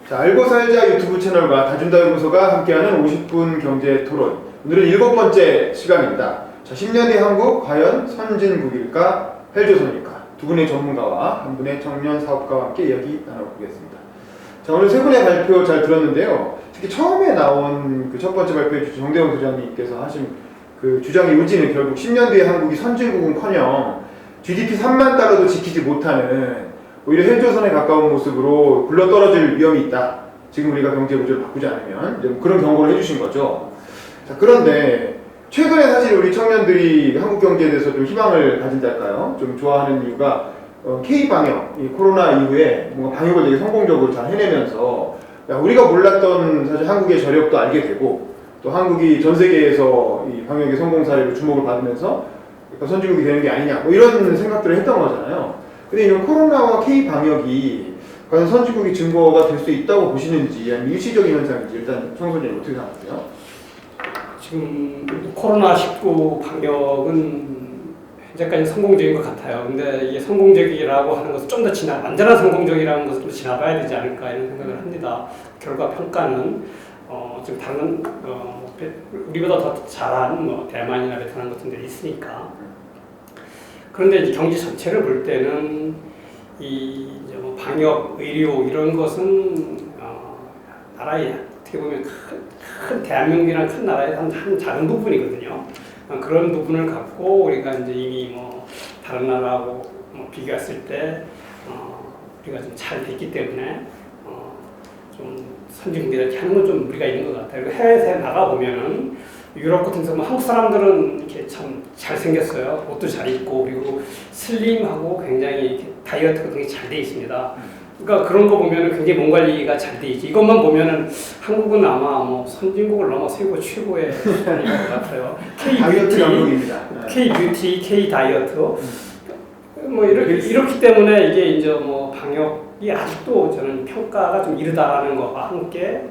자, 알고 살자 유튜브 채널과 다준다연구소가 함께하는 50분 경제 토론. 오늘은 7번째 시간입니다. 자, 10년 뒤 한국 과연 선진국일까 헬조선일까? 두 분의 전문가와 한 분의 청년 사업가와 함께 이야기 나눠보겠습니다. 자, 오늘 세 분의 발표 잘 들었는데요. 특히 처음에 나온 그 첫 번째 발표해 주신 정대영 소장님께서 하신 그 주장의 요지는 결국 10년 뒤에 한국이 선진국은커녕 GDP 3만 달러도 지키지 못하는 오히려 헬조선에 가까운 모습으로 굴러떨어질 위험이 있다. 지금 우리가 경제 구조를 바꾸지 않으면 이제 그런 경고를 해주신 거죠. 자, 그런데 최근에 사실 우리 청년들이 한국 경제에 대해서 좀 희망을 가진달까요? 좀 좋아하는 이유가 K-방역, 이 코로나 이후에 뭔가 방역을 되게 성공적으로 잘 해내면서 우리가 몰랐던 사실 한국의 저력도 알게 되고 또 한국이 전 세계에서 이 방역의 성공 사례로 주목을 받으면서 선진국이 되는 게 아니냐 뭐 이런 생각들을 했던 거잖아요. 근데 이런 코로나와 K-방역이 과연 선진국이 증거가 될 수 있다고 보시는지 아니면 일시적인 현상인지 일단 청소년 어떻게 생각하세요? 지금 코로나19 방역은 현재까지 성공적인 것 같아요. 근데 이게 성공적이라고 하는 것은 좀 더 완전한 성공적이라는 것을 좀 지나봐야 되지 않을까 이런 생각을 합니다. 결과 평가는 지금 다른 우리보다 더 잘한 대만이나 베트남 같은 데 있으니까. 그런데 이제 경제 전체를 볼 때는 이제 방역, 의료 이런 것은 나라의 어떻게 보면 큰 대한민국이라는 큰 나라의 한 작은 부분이거든요. 그런 부분을 갖고 우리가 이제 이미 다른 나라하고 비교했을 때 우리가 좀 잘 됐기 때문에 좀 선진국이라 하는 건 좀 무리가 있는 것 같아요. 그리고 해외에 나가 보면은 유럽 같은 데서 한국 사람들은 이렇게 참 잘생겼어요. 옷도 잘 입고 그리고 슬림하고 굉장히 이렇게 다이어트 같은 게 잘 돼 있습니다. 그러니까 그런 거 보면은 굉장히 몸 관리가 잘 돼 있지. 이것만 보면은 한국은 아마 선진국을 넘어서고 최고의 수준인 것 같아요. 다이어트 영역입니다. K-뷰티, K-다이어트. 이렇기 때문에 이게 이제 방역이 아직도 저는 평가가 좀 이르다라는 것과 함께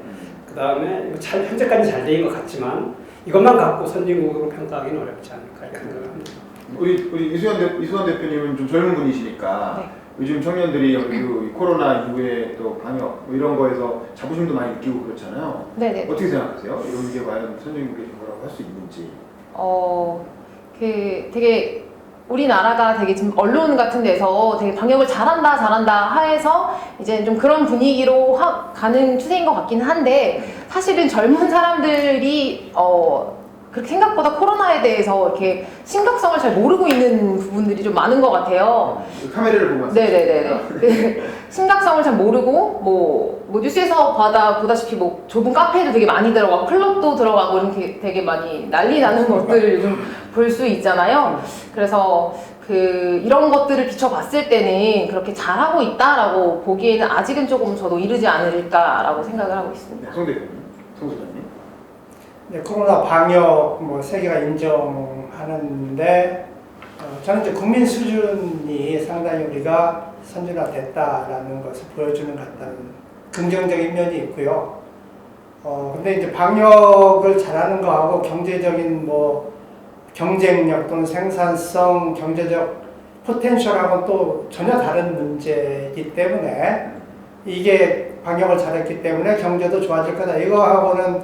그 다음에 현재까지 잘 된 것 같지만 이것만 갖고 선진국으로 평가하기는 어렵지 않을까 이렇게 생각을 합니다. 우리 이수환 대표님은 좀 젊은 분이시니까 네. 요즘 청년들이 코로나 이후에 또 방역 이런 거에서 자부심도 많이 느끼고 그렇잖아요. 네네. 어떻게 생각하세요? 이런 게 과연 선진국의 증거라고 할 수 있는지. 되게 우리나라가 되게 지금 언론 같은 데서 되게 방역을 잘한다 하에서 이제 좀 그런 분위기로 가는 추세인 것 같긴 한데 사실은 젊은 사람들이 그렇게 생각보다 코로나에 대해서 이렇게 심각성을 잘 모르고 있는 부분들이 좀 많은 것 같아요. 카메라를 보면 네네네. 심각성을 잘 모르고 뉴스에서 보다시피 좁은 카페도 되게 많이 들어가고 클럽도 들어가고 이렇게 되게 많이 난리 나는 것들을 좀 볼 수 있잖아요. 그래서 이런 것들을 비춰봤을 때는 그렇게 잘하고 있다라고 보기에는 아직은 조금 저도 이르지 않을까라고 생각을 하고 있습니다. 송 대표님, 송 소장님. 네, 코로나 방역 세계가 인정하는데 저는 이제 국민 수준이 상당히 우리가 선진화됐다라는 것을 보여주는 것 같다는 긍정적인 면이 있고요. 근데 이제 방역을 잘하는 거하고 경제적인 경쟁력 또는 생산성, 경제적 포텐셜하고는 또 전혀 다른 문제이기 때문에 이게 방역을 잘했기 때문에 경제도 좋아질 거다. 이거하고는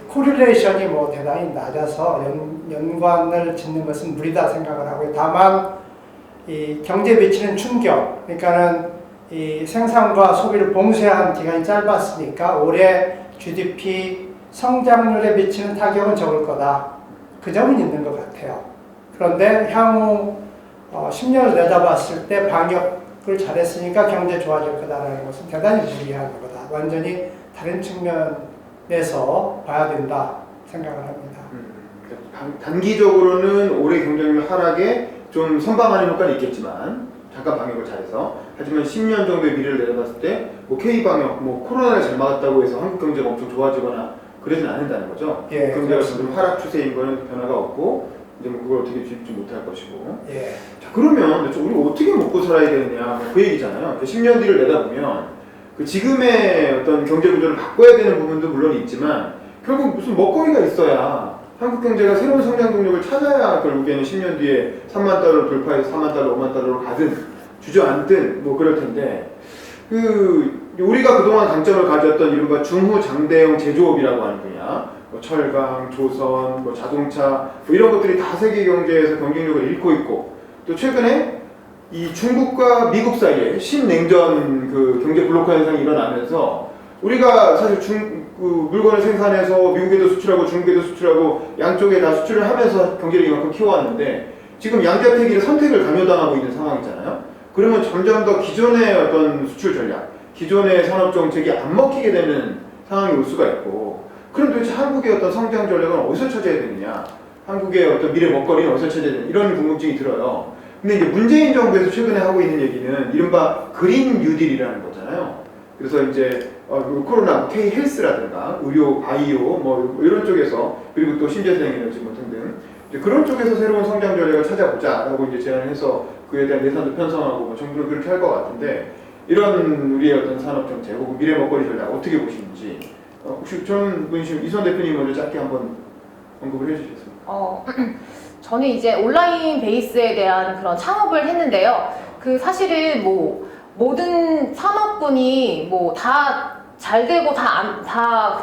코릴레이션이 대단히 낮아서 연관을 짓는 것은 무리다 생각을 하고요. 다만 이 경제에 미치는 충격, 그러니까는 이 생산과 소비를 봉쇄한 기간이 짧았으니까 올해 GDP 성장률에 미치는 타격은 적을 거다. 그 점은 있는 것 같아요. 그런데 향후 10년을 내다봤을 때 방역을 잘했으니까 경제 좋아질 거다라는 것은 대단히 무리한 거다. 완전히 다른 측면에서 봐야 된다 생각을 합니다. 단기적으로는 올해 경쟁률 하락에 좀 선방하는 효과는 있겠지만 잠깐 방역을 잘해서 하지만 10년 정도의 미래를 내다봤을 때 K-방역, 코로나를 잘 막았다고 해서 한국 경제가 엄청 좋아지거나 그러지는 않는다는 거죠. 예, 경제가 지금 하락 추세인 거는 변화가 없고 이제 그걸 어떻게 뒤집지 못할 것이고. 예. 자, 그러면 우리 어떻게 먹고 살아야 되느냐 그 얘기잖아요. 10년 뒤를 내다보면 지금의 어떤 경제 구조를 바꿔야 되는 부분도 물론 있지만 결국 무슨 먹거리가 있어야 한국 경제가 새로운 성장 동력을 찾아야 결국에는 10년 뒤에 3만 달러를 돌파해서 4만 달러, 5만 달러로 가든 주저앉든 그럴 텐데 우리가 그동안 강점을 가졌던 이른바 중후장대형 제조업이라고 하는 분야, 뭐 철강, 조선, 뭐 자동차 뭐 이런 것들이 다 세계 경제에서 경쟁력을 잃고 있고, 또 최근에 이 중국과 미국 사이에 신냉전 그 경제 블록화 현상이 일어나면서 우리가 사실 물건을 생산해서 미국에도 수출하고 중국에도 수출하고 양쪽에 다 수출을 하면서 경제를 이만큼 키워왔는데 지금 양자택일의 선택을 강요당하고 있는 상황이잖아요. 그러면 점점 더 기존의 어떤 수출 전략, 기존의 산업 정책이 안 먹히게 되는 상황이 올 수가 있고, 그럼 도대체 한국의 어떤 성장 전략은 어디서 찾아야 되느냐, 한국의 어떤 미래 먹거리는 어디서 찾아야 되느냐, 이런 궁금증이 들어요. 근데 이제 문재인 정부에서 최근에 하고 있는 얘기는 이른바 그린 뉴딜이라는 거잖아요. 그래서 이제 코로나, K-헬스라든가 의료, 바이오 뭐 이런 쪽에서, 그리고 또 신재생 에너지 뭐 등등 그런 쪽에서 새로운 성장 전략을 찾아보자라고 이제 제안을 해서 그에 대한 예산도 편성하고 뭐 정부는 그렇게 할 것 같은데, 이런 우리의 어떤 산업 정책 혹은 미래 먹거리 전략 어떻게 보시는지 혹시 전 분이신 이선 대표님 먼저 짧게 한번 언급을 해주시겠습니까? 저는 이제 온라인 베이스에 대한 그런 창업을 했는데요. 그 사실은 뭐 모든 산업군이 뭐 다 잘 되고 다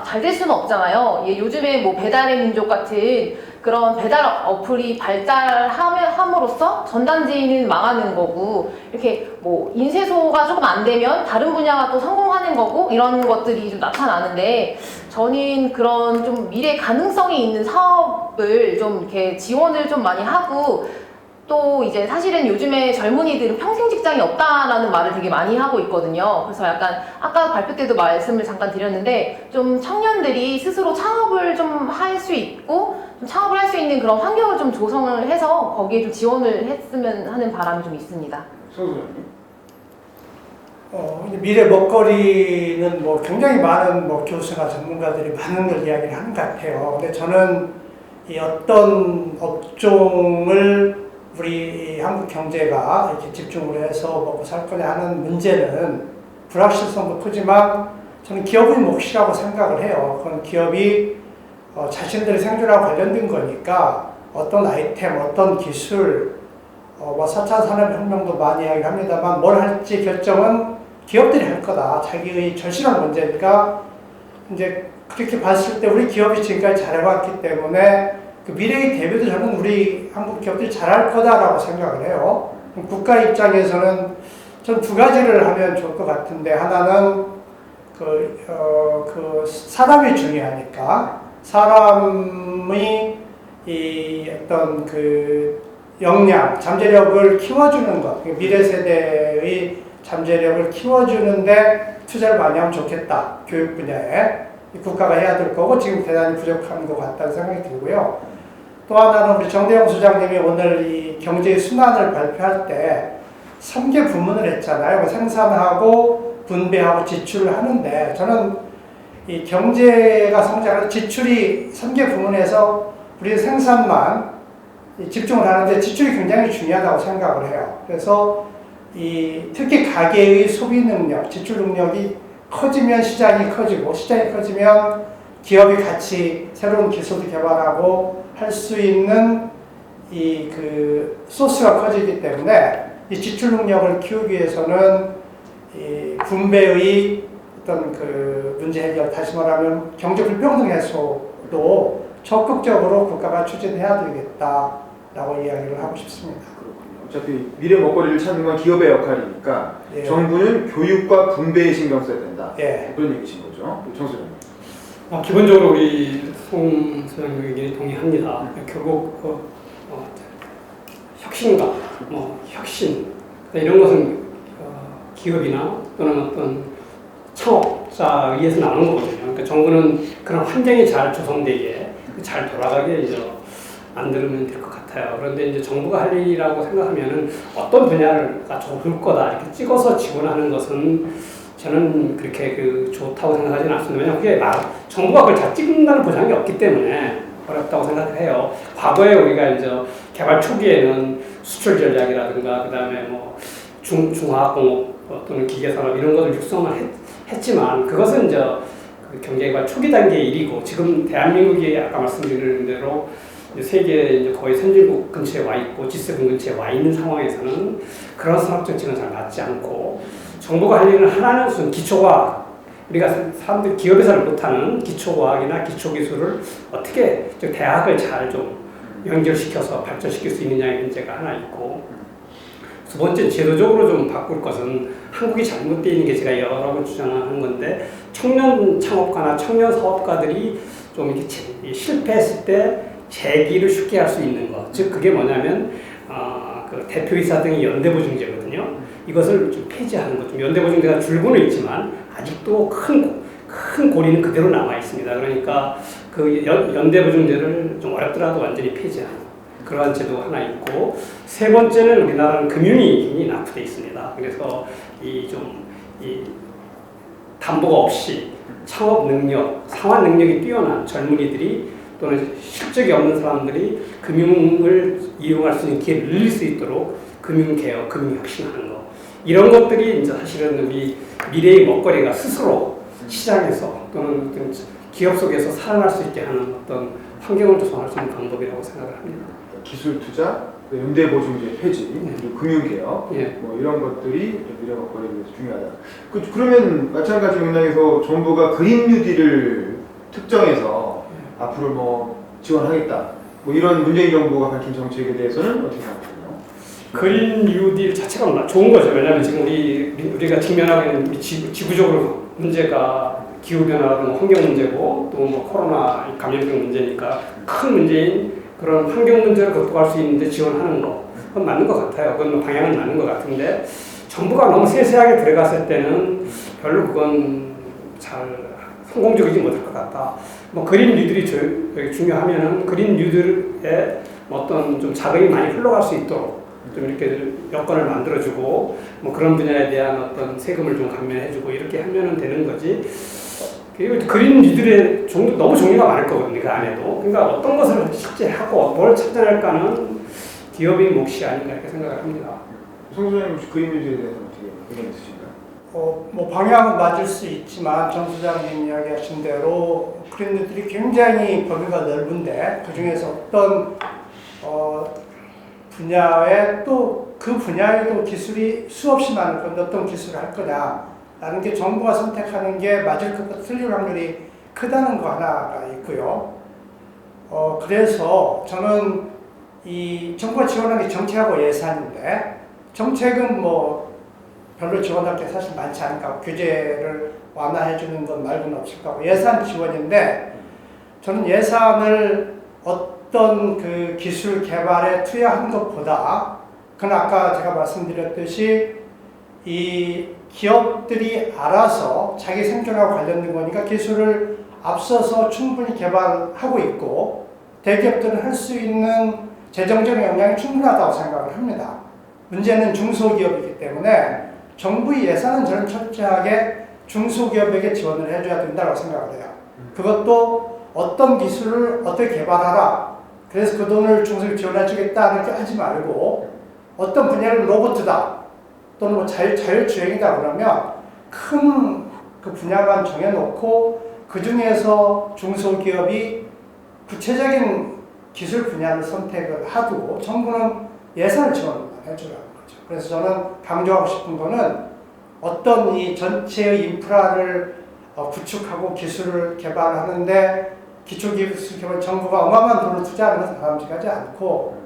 잘 될 수는 없잖아요. 요즘에 뭐 배달의 민족 같은 그런 배달 어플이 발달함으로써 전단지는 망하는 거고, 이렇게 뭐 인쇄소가 조금 안 되면 다른 분야가 또 성공하는 거고, 이런 것들이 좀 나타나는데, 저는 그런 좀 미래 가능성이 있는 사업을 좀 이렇게 지원을 좀 많이 하고, 또 이제 사실은 요즘에 젊은이들은 평생 직장이 없다라는 말을 되게 많이 하고 있거든요. 그래서 약간 아까 발표 때도 말씀을 잠깐 드렸는데, 좀 청년들이 스스로 창업을 좀 할 수 있고 좀 창업을 할 수 있는 그런 환경을 좀 조성을 해서 거기에 좀 지원을 했으면 하는 바람이 좀 있습니다. 소소장님. 이제 미래 먹거리는 뭐 굉장히 많은 뭐 교수나 전문가들이 많은 걸 이야기를 하는 것 같아요. 근데 저는 이 어떤 업종을 우리 한국 경제가 이렇게 집중을 해서 먹고 살 거냐 하는 문제는 불확실성도 크지만 저는 기업의 몫이라고 생각을 해요. 그건 기업이 자신들의 생존하고 관련된 거니까 어떤 아이템, 어떤 기술, 뭐 4차 산업혁명도 많이 이야기를 합니다만 뭘 할지 결정은 기업들이 할 거다. 자기의 절실한 문제니까 이제 그렇게 봤을 때 우리 기업이 지금까지 잘해왔기 때문에 그 미래의 대비도 저는 우리 한국 기업들이 잘할 거다라고 생각을 해요. 국가 입장에서는 전 두 가지를 하면 좋을 것 같은데, 하나는 사람이 중요하니까 사람의 이 어떤 그 역량, 잠재력을 키워주는 것, 미래 세대의 잠재력을 키워주는데 투자를 많이 하면 좋겠다. 교육 분야에 국가가 해야 될 거고 지금 대단히 부족한 것 같다는 생각이 들고요. 또 하나는 우리 정대영 소장님이 오늘 이 경제의 순환을 발표할 때 3개 부문을 했잖아요. 생산하고 분배하고 지출을 하는데, 저는 이 경제가 성장하는 지출이 3개 부문에서 우리 생산만 집중을 하는데 지출이 굉장히 중요하다고 생각을 해요. 그래서 특히 가계의 소비 능력, 지출 능력이 커지면 시장이 커지고, 시장이 커지면 기업이 같이 새로운 기술도 개발하고 할 수 있는 그 소스가 커지기 때문에 이 지출 능력을 키우기 위해서는 이 분배의 어떤 그 문제 해결, 다시 말하면 경제 불평등 해소도 적극적으로 국가가 추진해야 되겠다라고 이야기를 하고 싶습니다. 그렇군요. 어차피 미래 먹거리를 찾는 건 기업의 역할이니까 예. 정부는 교육과 분배에 신경 써야 된다. 예. 그런 얘기신 거죠. 정 소장님. 기본적으로 우리 송 소장님 의견에 동의합니다. 결국 혁신과 혁신 이런 것은 기업이나 또는 어떤 창업자에 의해서 나오는 거거든요. 그러니까 정부는 그런 환경이 잘 조성되게 잘 돌아가게 이제 만들면 될 것 같아요. 그런데 이제 정부가 할 일이라고 생각하면은 어떤 분야가 좋을 거다 이렇게 찍어서 지원하는 것은 저는 그렇게 좋다고 생각하지는 않습니다. 왜냐하면 그게 정부가 그걸 다 찍는다는 보장이 없기 때문에 어렵다고 생각을 해요. 과거에 우리가 이제 개발 초기에는 수출 전략이라든가 그다음에 뭐 중화학공업 또는 기계산업 이런 것을 육성을 했지만 그것은 이제 그 경제개발 초기 단계의 일이고, 지금 대한민국이 아까 말씀드린 대로 세계 이제 거의 선진국 근처에 와 있고 G7 근처에 와 있는 상황에서는 그런 산업 정책은 잘 맞지 않고, 정부가 할 일은 하나는 우선 기초과학, 우리가 사람들 기업에서는 못하는 기초과학이나 기초기술을 어떻게 좀 대학을 잘 좀 연결시켜서 발전시킬 수 있느냐의 문제가 하나 있고, 두 번째 제도적으로 좀 바꿀 것은 한국이 잘못되어 있는 게 제가 여러 번 주장하는 건데, 청년 창업가나 청년 사업가들이 좀 이렇게 실패했을 때 재기를 쉽게 할 수 있는 것, 즉 그게 뭐냐면 그 대표이사 등의 연대보증제거든요. 이것을 좀 폐지하는 것. 좀 연대보증제가 줄고는 있지만 아직도 큰 고리는 그대로 남아 있습니다. 그러니까 그 연대보증제를 좀 어렵더라도 완전히 폐지하는 그러한 제도가 하나 있고, 세 번째는 우리나라는 금융이 굉장히 낙후되어 있습니다. 그래서 이 담보가 없이 창업 능력, 상환 능력이 뛰어난 젊은이들이 또는 실적이 없는 사람들이 금융을 이용할 수 있는 기회를 늘릴 수 있도록 금융개혁, 금융혁신하는 것, 이런 것들이 이제 사실은 우리 미래의 먹거리가 스스로 시장에서 또는 기업 속에서 살아날 수 있게 하는 어떤 환경을 조성할 수 있는 방법이라고 생각을 합니다. 기술 투자, 연대보증제 폐지, 그리고 금융개혁, 예. 뭐 이런 것들이 미래 먹거리에 대해서 중요하다. 그러면 마찬가지 맥락에서 정부가 그린 뉴딜을 특정해서 앞으로 뭐 지원하겠다, 뭐 이런 문재인 정부가 밝힌 정책에 대해서는 어떻게 생각하세요? 그린 뉴딜 자체가 좋은 거죠. 왜냐하면 지금 우리가 직면하고 있는 우리 지구적으로 문제가 기후변화라든 환경 문제고 또 뭐 코로나 감염병 문제니까 큰 문제인 그런 환경 문제를 극복할 수 있는데 지원하는 거, 그건 맞는 것 같아요. 그건 방향은 맞는 것 같은데, 정부가 너무 세세하게 들어갔을 때는 별로 그건 잘 성공적이지 못할 것 같다. 뭐 그린 뉴딜이 중요하면은 그린 뉴딜에 어떤 좀 자금이 많이 흘러갈 수 있도록 좀 이렇게 여건을 만들어주고, 뭐 그런 분야에 대한 어떤 세금을 좀 감면해주고 이렇게 하면은 되는 거지. 그리고 그린 뉴딜의 너무 종류가 많을 거거든요, 그 안에도. 그러니까 어떤 것을 실제 하고 뭘 찾아낼까는 기업의 몫이 아닌가 이렇게 생각을 합니다. 송 소장님 혹시 그린 뉴딜에 대해서 어떻게 의견 있으신가요? 뭐 방향은 맞을 수 있지만 정 소장님 이야기하신 대로 그린 뉴딜이 굉장히 범위가 넓은데 그 중에서 어떤 분야에 또 그 분야에도 기술이 수없이 많을 건데 어떤 기술을 할 거냐라는 게 정부가 선택하는 게 맞을 것보다 틀릴 확률이 크다는 거 하나가 있고요. 그래서 저는 이 정부가 지원하는 게 정책하고 예산인데, 정책은 뭐 별로 지원할 게 사실 많지 않을까, 규제를 완화해 주는 것 말고는 없을 거고, 예산 지원인데 저는 예산을 어떤 그 기술 개발에 투여한 것보다, 그건 아까 제가 말씀드렸듯이 이 기업들이 알아서 자기 생존하고 관련된 거니까 기술을 앞서서 충분히 개발하고 있고 대기업들은 할 수 있는 재정적인 역량이 충분하다고 생각을 합니다. 문제는 중소기업이기 때문에 정부의 예산은 저는 철저하게 중소기업에게 지원을 해줘야 된다고 생각을 해요. 그것도 어떤 기술을 어떻게 개발하라, 그래서 그 돈을 중소기업 지원해주겠다 이렇게 하지 말고, 어떤 분야는 로봇이다 또는 뭐 자율주행이다 그러면 큰 그 분야만 정해놓고 그 중에서 중소기업이 구체적인 기술 분야를 선택을 하고 정부는 예산을 지원을 해주라는 거죠. 그래서 저는 강조하고 싶은 거는 어떤 이 전체의 인프라를 구축하고 기술을 개발하는데 기초기술 개발 정부가 어마어마한 돈을 투자하는 것은 바람직하지 않고,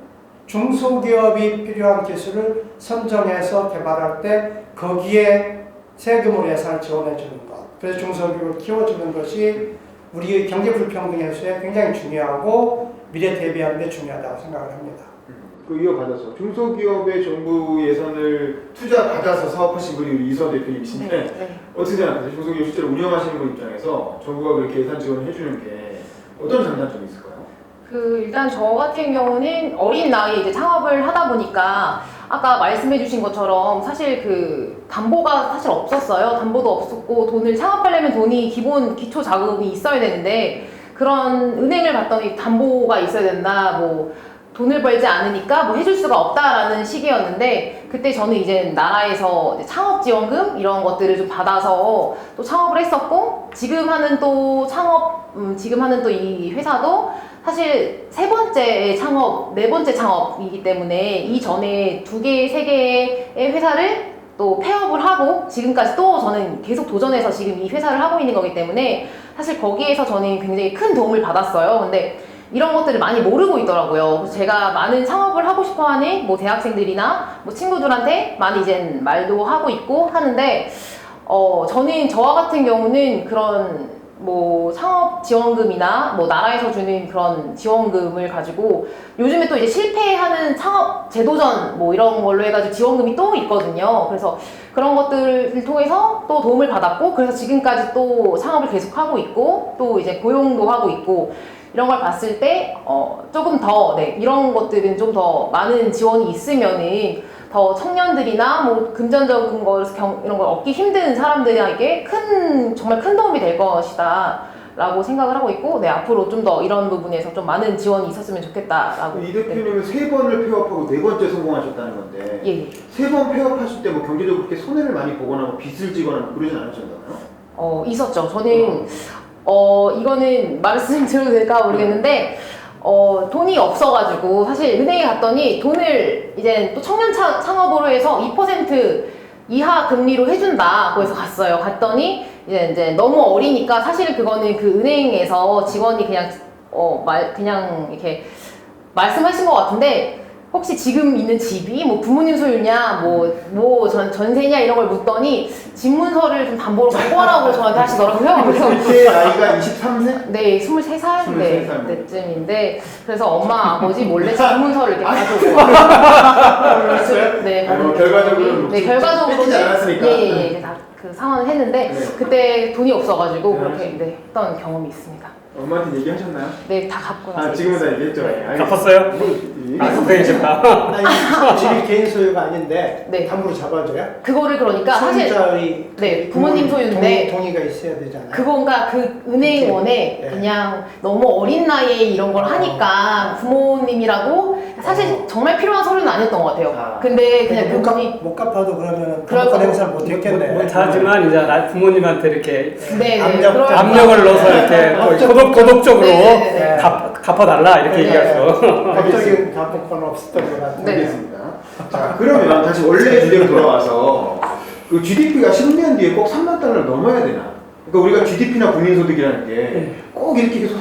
중소기업이 필요한 기술을 선정해서 개발할 때 거기에 세금으로 예산을 지원해 주는 것, 그래서 중소기업을 키워주는 것이 우리의 경제 불평등 해소에 굉장히 중요하고 미래 대비하는 데 중요하다고 생각을 합니다. 그 이어받아서 중소기업의 정부 예산을 투자 받아서 사업하신 분이 우리 이수환 대표님이신데 네. 어떻게 생각하세요? 중소기업 실제로 운영하시는 분 입장에서 정부가 그렇게 예산 지원을 해주는 게 어떤 장단점이 있을까요? 일단 저 같은 경우는 어린 나이에 이제 창업을 하다 보니까 아까 말씀해주신 것처럼 사실 그 담보가 사실 없었어요. 담보도 없었고 돈을 창업하려면 돈이 기본 기초 자금이 있어야 되는데 그런 은행을 갔더니 담보가 있어야 된다. 뭐 돈을 벌지 않으니까 뭐 해줄 수가 없다라는 시기였는데 그때 저는 이제 나라에서 이제 창업지원금 이런 것들을 좀 받아서 또 창업을 했었고 지금 하는 또 지금 하는 또 이 회사도 사실 세 번째 창업, 네 번째 창업이기 때문에 이전에 두 개, 세 개의 회사를 또 폐업을 하고 지금까지 또 저는 계속 도전해서 지금 이 회사를 하고 있는 거기 때문에 사실 거기에서 저는 굉장히 큰 도움을 받았어요. 근데 이런 것들을 많이 모르고 있더라고요. 그래서 제가 많은 창업을 하고 싶어하는 뭐 대학생들이나 뭐 친구들한테 많이 이제 말도 하고 있고 하는데 저는 저와 같은 경우는 그런 뭐 창업 지원금이나 뭐 나라에서 주는 그런 지원금을 가지고 요즘에 또 이제 실패하는 창업 재도전 뭐 이런 걸로 해가지고 지원금이 또 있거든요. 그래서 그런 것들을 통해서 또 도움을 받았고 그래서 지금까지 또 창업을 계속하고 있고 또 이제 고용도 하고 있고 이런 걸 봤을 때 조금 더 이런 것들은 좀 더 많은 지원이 있으면은 더 청년들이나 뭐 금전적인 거 이런 걸 얻기 힘든 사람들에게 정말 큰 도움이 될 것이다 라고 생각을 하고 있고 앞으로 좀 더 이런 부분에서 좀 많은 지원이 있었으면 좋겠다라고. 이 대표님은 3번을 폐업하고 4번째 성공하셨다는 건데 예. 3번 폐업하실 때 뭐 경제적으로 그렇게 손해를 많이 보거나 뭐 빚을 지거나 뭐 그러진 않으셨나요? 있었죠. 저는 이거는 말씀드려도 될까 모르겠는데 돈이 없어가지고 사실 은행에 갔더니 돈을 이제 또 청년 창업으로 해서 2% 이하 금리로 해준다고 해서 갔어요. 갔더니 이제 너무 어리니까 사실 그거는 그 은행에서 직원이 그냥 이렇게 말씀하신 것 같은데 혹시 지금 있는 집이 뭐 부모님 소유냐 뭐 전세냐 이런 걸 묻더니 집문서를 좀 담보로 갖고 와라고 저한테 하시더라고요. 그래서 그때 나이가 23세? 네, 23살 23살. 때쯤인데 그래서 엄마 아버지 몰래 집문서를 이렇게 가지고 네, 결과적으로는 네, 결과적으로는 뺏기지 않았으니까. 예, 이제 다 그 상환을 했는데 네. 그때 돈이 없어가지고 네, 그렇게 했던 경험이 있습니다. 엄마한테 얘기하셨나요? 네, 다 갚고 나서. 지금은 다 얘기했죠. 갚았어요? 아, 집이 개인 소유가 아닌데 네. 담보로 잡아줘요? 그거를 그러니까 사실 소유자의 네, 부모님 소유인데 동의가 있어야 되잖아요. 그건가 그 은행원에 네. 그냥 너무 어린 나이에 이런 걸 하니까 부모님이라고 사실 정말 필요한 서류는 아니었던 것 같아요. 근데 그냥 그분이 못 갚아도 그러면 그럴 담보권 거- 행사를 못 했겠네. 못하지만 이제 부모님한테 이렇게 압력- 압력을 넣어서 이렇게 고독적으로 네. 갚아달라 이렇게 네. 얘기하죠. 법적인 담보권 없었던 것 같아요. 네. 알겠습니다. 자, 그러면 다시 원래 주제로 돌아와서 그 GDP가 10년 뒤에 꼭 3만 달러를 넘어야 되나? 그러니까 우리가 GDP나 국민소득이라는 게 꼭 이렇게 계속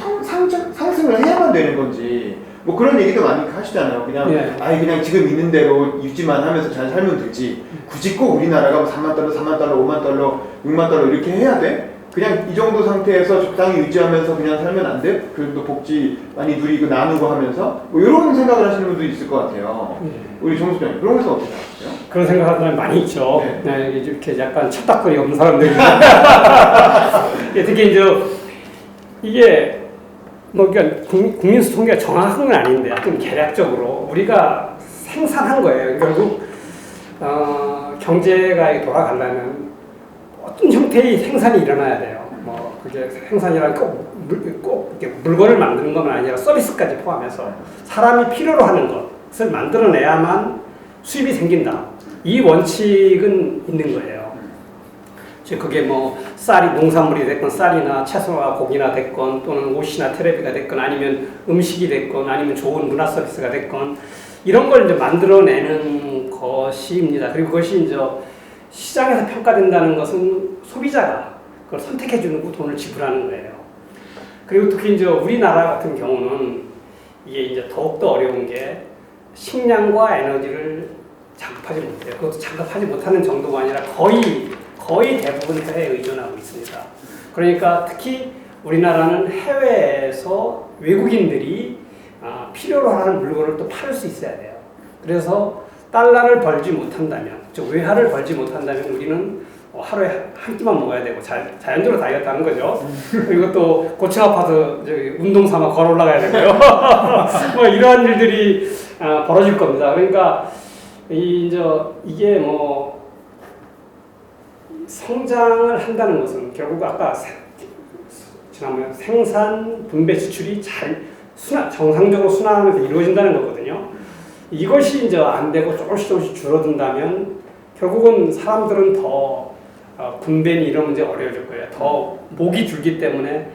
상승을 해야만 되는 건지 뭐 그런 얘기도 많이 하시잖아요. 그냥 네. 그냥 지금 있는 대로 유지만 하면서 잘 살면 되지. 굳이 꼭 우리나라가 3만 달러, 4만 달러, 5만 달러, 6만 달러 이렇게 해야 돼? 그냥 이 정도 상태에서 적당히 유지하면서 그냥 살면 안 돼? 그래도 복지 많이 누리고 나누고 하면서 뭐 이런 생각을 하시는 분도 있을 것 같아요. 우리 정 소장님 그런 것은 어떻게 생각하세요? 그런 생각하는 사람이 많이 있죠. 네. 네, 이렇게 약간 첩닥거리 없는 사람들이. 특히 이제 이게 뭐 그러니까 국민수 통계가 정확한 건 아닌데 좀 개략적으로 우리가 생산한 거예요. 결국 경제가 돌아가려면 어떤 형태의 생산이 일어나야 돼요. 뭐 그게 생산이란 꼭 이렇게 물건을 만드는 것만 아니라 서비스까지 포함해서 사람이 필요로 하는 것을 만들어내야만 수입이 생긴다. 이 원칙은 있는 거예요. 즉 그게 뭐 쌀이 농산물이 됐건 쌀이나 채소나 고기나 됐건 또는 옷이나 테레비가 됐건 아니면 음식이 됐건 아니면 좋은 문화 서비스가 됐건 이런 걸 이제 만들어내는 것입니다. 그리고 그것이 이제 시장에서 평가된다는 것은 소비자가 그걸 선택해주는 돈을 지불하는 거예요. 그리고 특히 이제 우리나라 같은 경우는 이게 이제 더욱더 어려운 게 식량과 에너지를 장급하지 못해요. 그것도 장급하지 못하는 정도가 아니라 거의 대부분 해외에 의존하고 있습니다. 그러니까 특히 우리나라는 해외에서 외국인들이 필요로 하는 물건을 또 팔을 수 있어야 돼요. 그래서 달러를 벌지 못한다면, 즉 외화를 벌지 못한다면 우리는 하루에 한 끼만 먹어야 되고 자연적으로 다이어트 하는 거죠. 그리고 또 고층 아파트 운동 삼아 걸어 올라가야 되고요. 뭐 이러한 일들이 벌어질 겁니다. 그러니까 이게 뭐 성장을 한다는 것은 결국 아까 지난번에 생산 분배 지출이 정상적으로 순환하면서 이루어진다는 거거든요. 이것이 이제 안 되고 조금씩 줄어든다면 결국은 사람들은 더 분배니 이런 문제 어려워질 거예요. 더 목이 줄기 때문에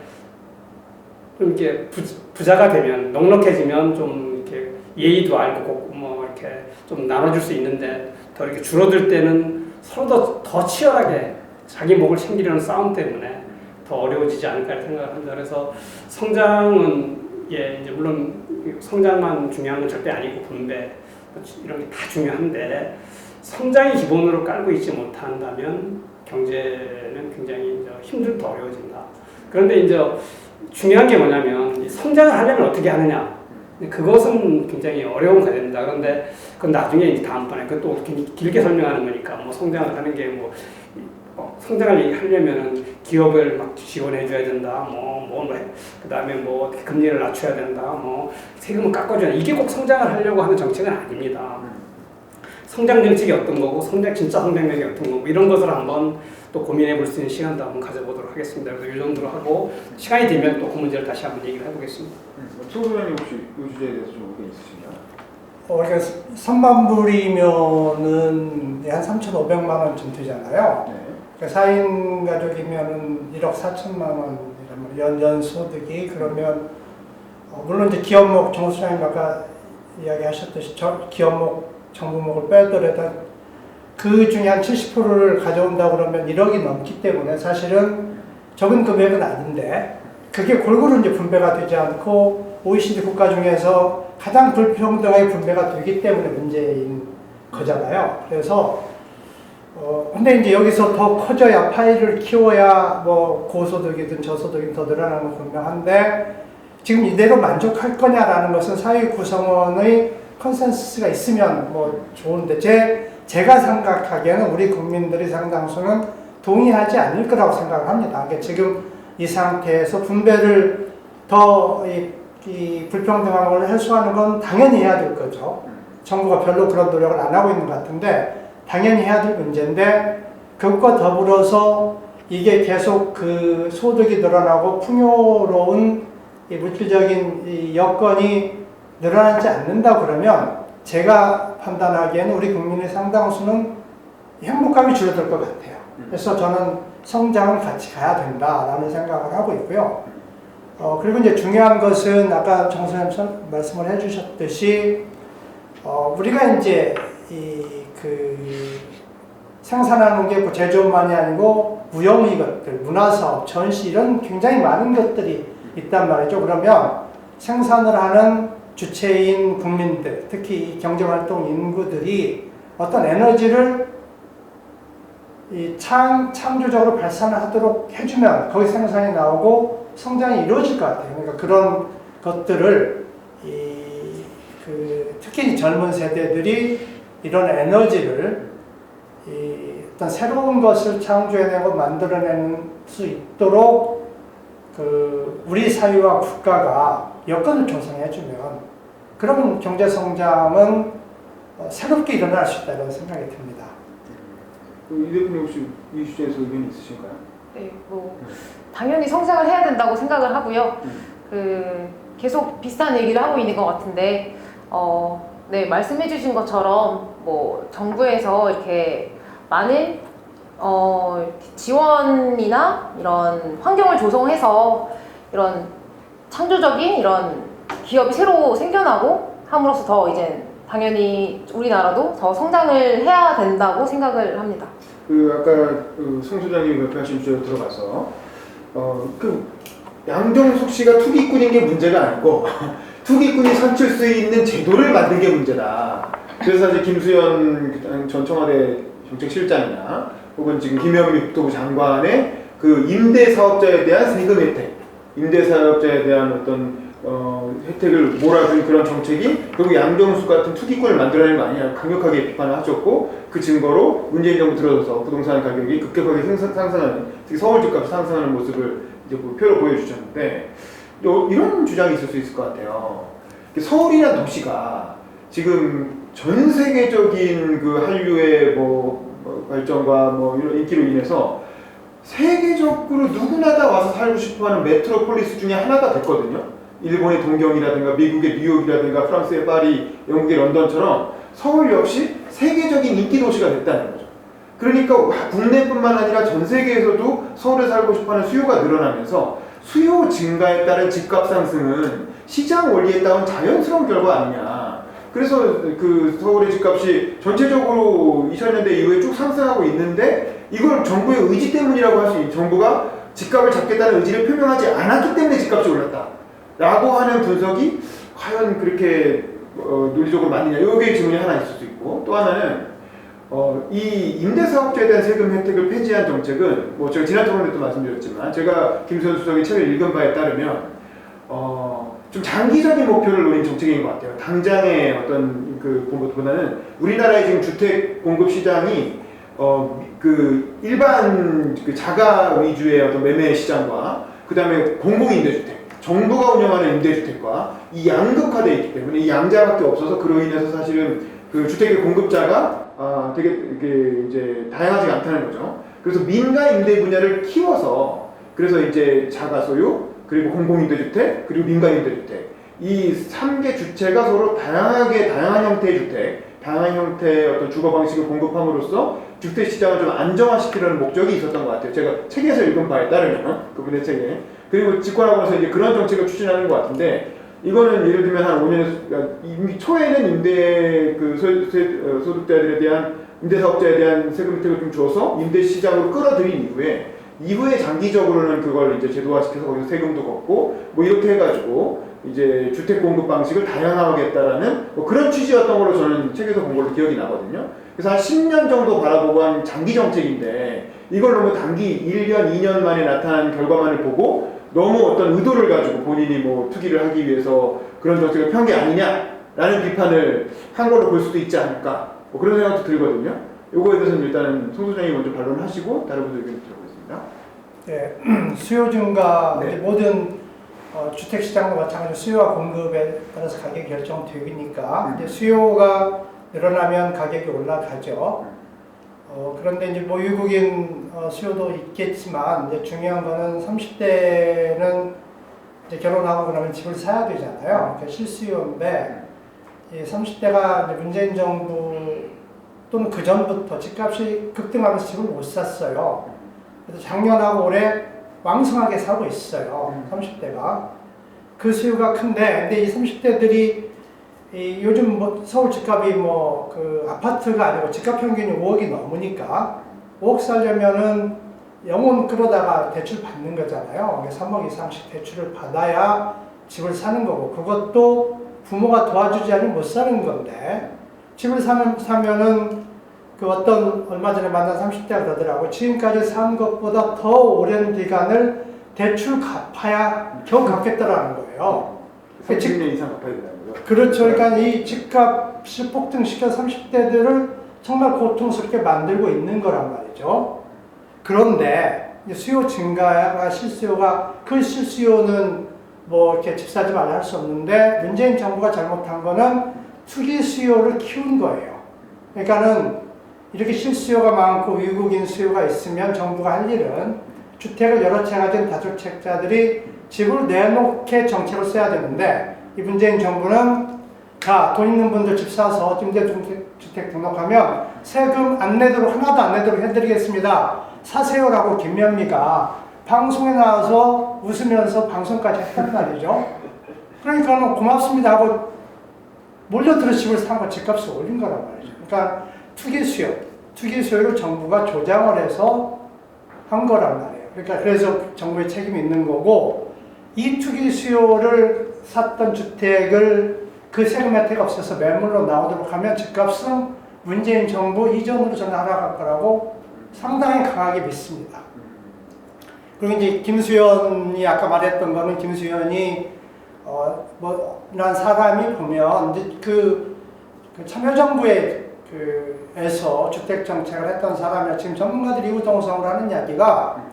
좀 이렇게 부자가 되면 넉넉해지면 좀 이렇게 예의도 알고 뭐 이렇게 좀 나눠줄 수 있는데 더 이렇게 줄어들 때는 서로 더 치열하게 자기 목을 챙기려는 싸움 때문에 더 어려워지지 않을까 생각을 합니다. 그래서 성장은 이제 물론 성장만 중요한 건 절대 아니고 분배 이런 게 다 중요한데 성장이 기본으로 깔고 있지 못한다면 경제는 굉장히 이제 힘들고 어려워진다. 그런데 이제 중요한 게 뭐냐면 성장을 하려면 어떻게 하느냐. 그것은 굉장히 어려운 과제입니다. 그런데 그건 나중에 이제 다음번에 그것도 길게 설명하는 거니까 뭐 성장을 하는 게 뭐 성장을 하려면은 기업을 막 지원해줘야 된다. 그다음에 뭐 금리를 낮춰야 된다. 뭐 세금을 깎아줘야 된다. 이게 꼭 성장을 하려고 하는 정책은 아닙니다. 성장 정책이 어떤 거고 진짜 성장력이 어떤 거고 이런 것을 한번 또 고민해 볼 수 있는 시간도 한번 가져보도록 하겠습니다. 그래서 이 정도로 하고 시간이 되면 또 그 문제를 다시 한번 얘기를 해보겠습니다. 초 소장님 혹시 이 주제에 대해서 좀 의견 있으신가요? 그러니까 3만 불이면은 한 3,500만 원쯤 되잖아요. 네. 그러니까 4인 가족이면은 1억 4천만 원 연 소득이 그러면 물론 이제 기업목 정 소장님 아까 이야기하셨듯이 기업목 정부목을 빼더라도 그 중에 한 70%를 가져온다 그러면 1억이 넘기 때문에 사실은 적은 금액은 아닌데 그게 골고루 이제 분배가 되지 않고 OECD 국가 중에서 가장 불평등하게 분배가 되기 때문에 문제인 거잖아요. 그래서 근데 이제 여기서 더 커져야 파이를 키워야 뭐 고소득이든 저소득이든 더 늘어나는 건 분명한데 지금 이대로 만족할 거냐라는 것은 사회 구성원의 컨센서스가 있으면 뭐 좋은데 제가 생각하기에는 우리 국민들이 상당수는 동의하지 않을 거라고 생각을 합니다. 그러니까 지금 이 상태에서 분배를 더 이 불평등한 걸 해소하는 건 당연히 해야 될 거죠. 정부가 별로 그런 노력을 안 하고 있는 것 같은데 당연히 해야 될 문제인데 그것과 더불어서 이게 계속 그 소득이 늘어나고 풍요로운 이 물질적인 이 여건이 늘어나지 않는다 그러면 제가 판단하기에는 우리 국민의 상당수는 행복감이 줄어들 것 같아요. 그래서 저는 성장은 같이 가야 된다라는 생각을 하고 있고요. 그리고 이제 중요한 것은 아까 정 선생님 말씀을 해주셨듯이 우리가 이제 생산하는 게 제조업만이 아니고 무형의 것들, 문화사업, 전시 이런 굉장히 많은 것들이 있단 말이죠. 그러면 생산을 하는 주체인 국민들, 특히 이 경제활동 인구들이 어떤 에너지를 창조적으로 발산하도록 해주면 거기 생산이 나오고 성장이 이루어질 것 같아요. 그러니까 그런 것들을 특히 젊은 세대들이 이런 에너지를 어떤 새로운 것을 창조해내고 만들어낼 수 있도록 우리 사회와 국가가 여건을 조성해주면 그러면 경제 성장은 새롭게 일어날 수 있다 이런 생각이 듭니다. 이 대표님 혹시 이 주제에서 의견이 있으신가요? 네, 뭐 당연히 성장을 해야 된다고 생각을 하고요. 계속 비슷한 얘기를 하고 있는 것 같은데, 네, 말씀해주신 것처럼 뭐 정부에서 이렇게 많은 지원이나 이런 환경을 조성해서 이런 창조적인 이런 기업이 새로 생겨나고 함으로써 더 이제 당연히 우리나라도 더 성장을 해야 된다고 생각을 합니다. 아까 송 소장님이 발표하신 주제로 들어가서 양정숙 씨가 투기꾼인 게 문제가 아니고 투기꾼이 선칠 수 있는 제도를 만든 게 문제다. 그래서 이제 김수현 전 청와대 정책실장이나 혹은 지금 김현미 국토부 장관의 그 임대사업자에 대한 세금 혜택, 임대사업자에 대한 어떤 혜택을 몰아준 그런 정책이 결국 양정숙 같은 투기꾼을 만들어내는 거 아니냐 강력하게 비판을 하셨고 그 증거로 문재인 정부 들어서서 부동산 가격이 급격하게 상승하는 특히 서울 집값이 상승하는 모습을 이제 표로 보여주셨는데 이런 주장이 있을 수 있을 것 같아요. 서울이나 도시가 지금 전 세계적인 그 한류의 발전과 이런 인기로 인해서 세계적으로 누구나 다 와서 살고 싶어하는 메트로폴리스 중에 하나가 됐거든요. 일본의 동경이라든가 미국의 뉴욕이라든가 프랑스의 파리, 영국의 런던처럼 서울 역시 세계적인 인기 도시가 됐다는 거죠. 그러니까 국내뿐만 아니라 전 세계에서도 서울에 살고 싶어하는 수요가 늘어나면서 수요 증가에 따른 집값 상승은 시장 원리에 따른 자연스러운 결과 아니냐. 그래서 그 서울의 집값이 전체적으로 2000년대 이후에 쭉 상승하고 있는데 이걸 정부의 의지 때문이라고 할 수 있는, 정부가 집값을 잡겠다는 의지를 표명하지 않았기 때문에 집값이 올랐다 라고 하는 분석이 과연 그렇게 논리적으로 맞느냐, 이게 질문이 하나 있을 수 있고, 또 하나는 이 임대사업자에 대한 세금 혜택을 폐지한 정책은 뭐 제가 지난 토론 때도 말씀드렸지만 제가 김수현 수석의 책을 읽은 바에 따르면 좀 장기적인 목표를 노린 정책인 것 같아요. 당장의 어떤 그 것보다는 우리나라의 지금 주택 공급 시장이 그 일반 그 자가 위주의 어떤 매매 시장과 그 다음에 공공임대주택, 정부가 운영하는 임대주택과 이 양극화되어 있기 때문에 이 양자밖에 없어서 그로 인해서 사실은 그 주택의 공급자가 되게 이제 다양하지 않다는 거죠. 그래서 민간 임대 분야를 키워서 그래서 이제 자가 소유 그리고 공공임대주택 그리고 민간임대주택 이 3개 주체가 서로 다양한 형태의 주택, 다양한 형태의 어떤 주거 방식을 공급함으로써 주택 시장을 좀 안정화시키려는 목적이 있었던 것 같아요. 제가 책에서 읽은 바에 따르면 그분의 책에. 그리고 집권하고 나서 이제 그런 정책을 추진하는 것 같은데, 이거는 예를 들면 한 5년 초에는 임대 그 소득자들에 대한 임대사업자에 대한 세금 혜택을 좀 줘서 임대 시장으로 끌어들인 이후에 장기적으로는 그걸 이제 제도화시켜서 거기서 세금도 걷고 뭐 이렇게 해가지고 이제 주택 공급 방식을 다양화하겠다라는 뭐 그런 취지였던 걸로 저는 책에서 본 걸로 기억이 나거든요. 그래서 한 10년 정도 바라보고 한 장기 정책인데 이걸 너무 단기 1년, 2년 만에 나타난 결과만을 보고 너무 어떤 의도를 가지고 본인이 뭐 투기를 하기 위해서 그런 정책을 편 게 아니냐라는 비판을 한 걸로 볼 수도 있지 않을까, 뭐 그런 생각도 들거든요. 요거에 대해서는 일단은 송 소장이 먼저 반론하시고 다른 분들 의견을 들어보겠습니다. 네, 수요 증가, 네. 모든 주택 시장과 마찬가지로 수요와 공급에 따라서 가격이 결정되니까 이제 수요가 늘어나면 가격이 올라가죠. 그런데 이제 뭐 외국인 수요도 있겠지만 이제 중요한 거는 30대는 이제 결혼하고 그러면 집을 사야 되잖아요. 그러니까 실수요인데 이 30대가 문재인 정부 또는 그 전부터 집값이 급등하면서 집을 못 샀어요. 그래서 작년하고 올해 왕성하게 사고 있어요. 30대가. 그 수요가 큰데, 근데 이 30대들이 요즘 뭐 서울 집값이 뭐 그 아파트가 아니고 집값 평균이 5억이 넘으니까 5억 살려면은 영혼 끌어다가 대출 받는 거잖아요. 3억 이상씩 대출을 받아야 집을 사는 거고, 그것도 부모가 도와주지 않으면 못 사는 건데, 집을 사면은 그 어떤 얼마 전에 만난 30대가 그러더라고. 지금까지 산 것보다 더 오랜 기간을 대출 갚아야 겨우 갚겠다라는 거예요. 30년 이상 갚아야 된다는 거죠. 그렇죠. 그러니까 이 집값을 폭등시켜 30대들을 정말 고통스럽게 만들고 있는 거란 말이죠. 그런데 수요 증가가 실수요가, 그 실수요는 뭐 이렇게 집 사지 말라 할 수 없는데 문재인 정부가 잘못한 거는 투기 수요를 키운 거예요. 그러니까는 이렇게 실수요가 많고 외국인 수요가 있으면 정부가 할 일은 주택을 여러 채 가진 다주택자들이 집을 내놓게 정책을 써야 되는데, 이 문재인 정부는 자, 돈 있는 분들 집 사서 임대주택 등록하면 세금 안 내도록, 하나도 안 내도록 해드리겠습니다. 사세요라고 김현미가 방송에 나와서 웃으면서 방송까지 했단 말이죠. 그러니까 고맙습니다 하고 몰려들어 집을 산 거 집값을 올린 거란 말이죠. 그러니까 투기 수요를 정부가 조장을 해서 한 거란 말이에요. 그러니까 그래서 정부의 책임이 있는 거고, 이 투기 수요를 샀던 주택을 그 세금 혜택이 없어서 매물로 나오도록 하면 집값은 문재인 정부 이전으로 저는 하락할 거라고 상당히 강하게 믿습니다. 그리고 이제 김수현이 아까 말했던 거는, 김수현이 난 사람이 보면 이제 그 참여정부에 에서 주택정책을 했던 사람이 지금 전문가들이 우동성을 하는 이야기가,